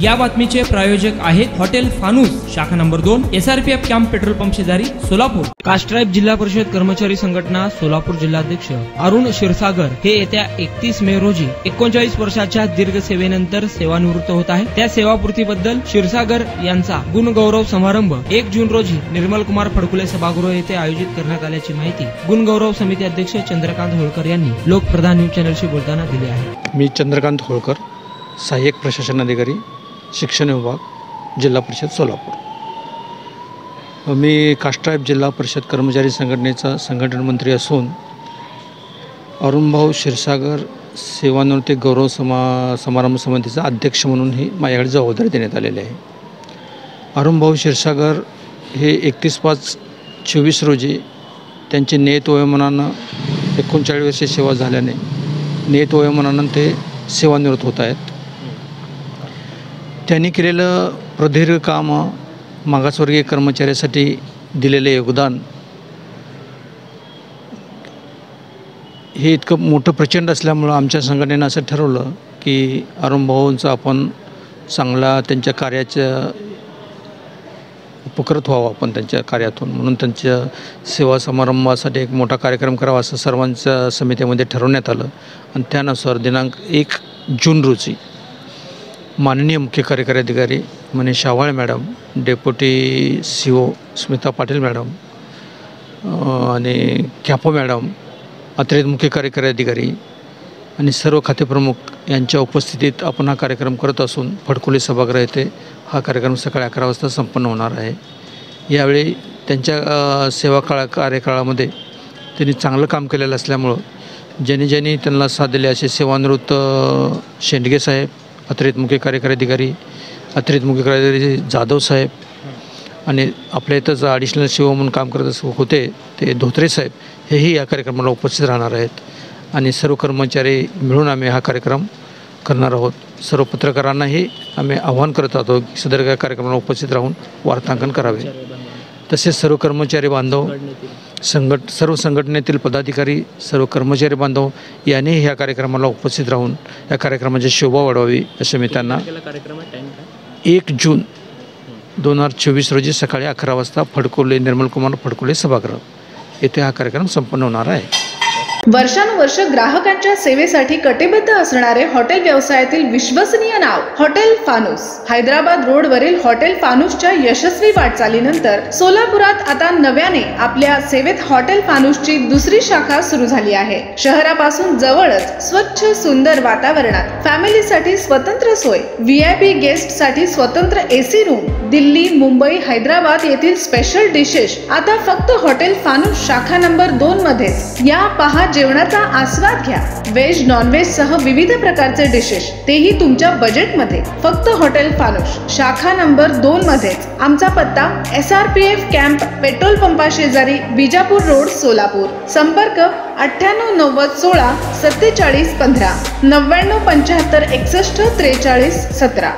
या बातमीचे प्रायोजक आहेत हॉटेल फानूस, शाखा number 2, SRPF camp petrol pump शेजारी, सोलापूर। कास्ट्राईब जिल्हा परिषद कर्मचारी संघटना सोलापूर जिल्हाध्यक्ष अरुण क्षीरसागर हे येत्या 31 मे रोजी 39 वर्षाच्या दीर्घ सेवेनंतर सेवानिवृत्त होत आहे। त्या सेवापूर्तीबद्दल क्षीरसागर यांचा गुणगौरव समारंभ 1 जून रोजी निर्मल कुमार फडकुले सभागृह येथे आयोजित करण्यात आल्याची माहिती गुणगौरव समिती अध्यक्ष चंद्रकांत होळकर यांनी लोकप्रधान न्यूज चॅनलशी बोलताना दिली आहे। मी चंद्रकांत होळकर, सहाय्यक प्रशासन अधिकारी, शिक्षण विभाग, जिल्हा परिषद सोलापूर। मी कास्ट्राईब जिल्हा परिषद कर्मचारी संघटनेचा संघटन मंत्री असून अरुणभाऊ क्षीरसागर सेवानिवृत्ती गौरव समारंभ समितीचा अध्यक्ष म्हणूनही माझ्याकडे जबाबदारी देण्यात आलेली आहे। अरुणभाऊ क्षीरसागर हे 31/5/24 रोजी त्यांचे नियत वयोमानानं 39 वर्षे सेवा झाल्याने नियत वयोमानानं ते सेवानिवृत्त होत आहेत। त्यांनी केलेलं प्रदीर्घ काम, मागासवर्गीय कर्मचाऱ्यासाठी दिलेले योगदान हे इतकं मोठं प्रचंड असल्यामुळं आमच्या संघटनेनं असं ठरवलं की अरुणभाऊंचा आपण चांगला त्यांच्या कार्याच्या उपकृत व्हावं आपण त्यांच्या कार्यातून, म्हणून त्यांच्या सेवा समारंभासाठी एक मोठा कार्यक्रम करावा असं सर्वांच्या समितीमध्ये ठरवण्यात आलं। आणि त्यानुसार दिनांक 1 जून रोजी माननीय मुख्य कार्यकारी अधिकारी Manish Shawale madam, deputy CO Smita Patil madam आणि कॅपो मॅडम, अतिरिक्त मुख्य कार्यकारी अधिकारी आणि सर्व खातेप्रमुख यांच्या उपस्थितीत आपण हा कार्यक्रम करत असून फडकुले सभागृह येथे हा कार्यक्रम सकाळी 11 वाजता संपन्न होणार आहे। यावेळी त्यांच्या कार्यकाळामध्ये त्यांनी चांगलं काम केलेलं असल्यामुळं ज्यांनी त्यांना साथ दिली असे सेवानिवृत्त शेंडगे साहेब, अतिरिक्त मुख्य कार्यकारी अधिकारी, अतिरिक्त मुख्य कार्यकारी जाधव साहेब आणि आपल्या इथंच ॲडिशनल CO म्हणून काम करत होते ते धोत्रे साहेब, हेही या कार्यक्रमाला उपस्थित राहणार आहेत। आणि सर्व कर्मचारी मिळून आम्ही हा कार्यक्रम करणार आहोत। सर्व पत्रकारांनाही आम्ही आवाहन करत आहोत की सदर कार्यक्रमाला उपस्थित राहून वार्तांकन करावे। तसेच सर्व कर्मचारी बांधव, सर्व संघटनेतील पदाधिकारी, सर्व कर्मचारी बांधव यांनी ह्या कार्यक्रमाला उपस्थित राहून या कार्यक्रमाची शोभा वाढवावी असे मी त्यांना 1 जून 2024 रोजी सकाळी 11 वाजता निर्मल कुमार फडकुले सभागृह येथे हा कार्यक्रम संपन्न होणार आहे। वर्षानुवर्ष ग्राहकांच्या सेवेसाठी कटिबद्ध असणारे हॉटेल व्यवसायातील विश्वसनीय नाव हॉटेल फानूस। हैदराबाद रोडवरील हॉटेल फानूसच्या यशस्वी वाटचालीनंतर सोलापुरात आता नव्याने आपल्या सेवेत हॉटेल फानूसची दुसरी शाखा सुरू झाली आहे। शहरापासून जवळच स्वच्छ सुंदर वातावरणात फॅमिलीसाठी स्वतंत्र सोय, VIP गेस्टसाठी स्वतंत्र AC रूम, दिल्ली, मुंबई, हैदराबाद येथील स्पेशल डिशेस आता फक्त हॉटेल फानूस शाखा नंबर 2 मध्ये। या पहा जेवणाचा आस्वाद घ्या। व्हेज, नॉन व्हेज सह विविध प्रकारचे डिशेस, तेही तुमच्या बजेटमध्ये। फक्त हॉटेल फानूस शाखा नंबर 2 मध्येच। आमचा पत्ता SRPF कॅम्प पेट्रोल पंपा शेजारी, बिजापूर रोड, सोलापूर। संपर्क 98 90 16 47 15 99 75 61 43 17।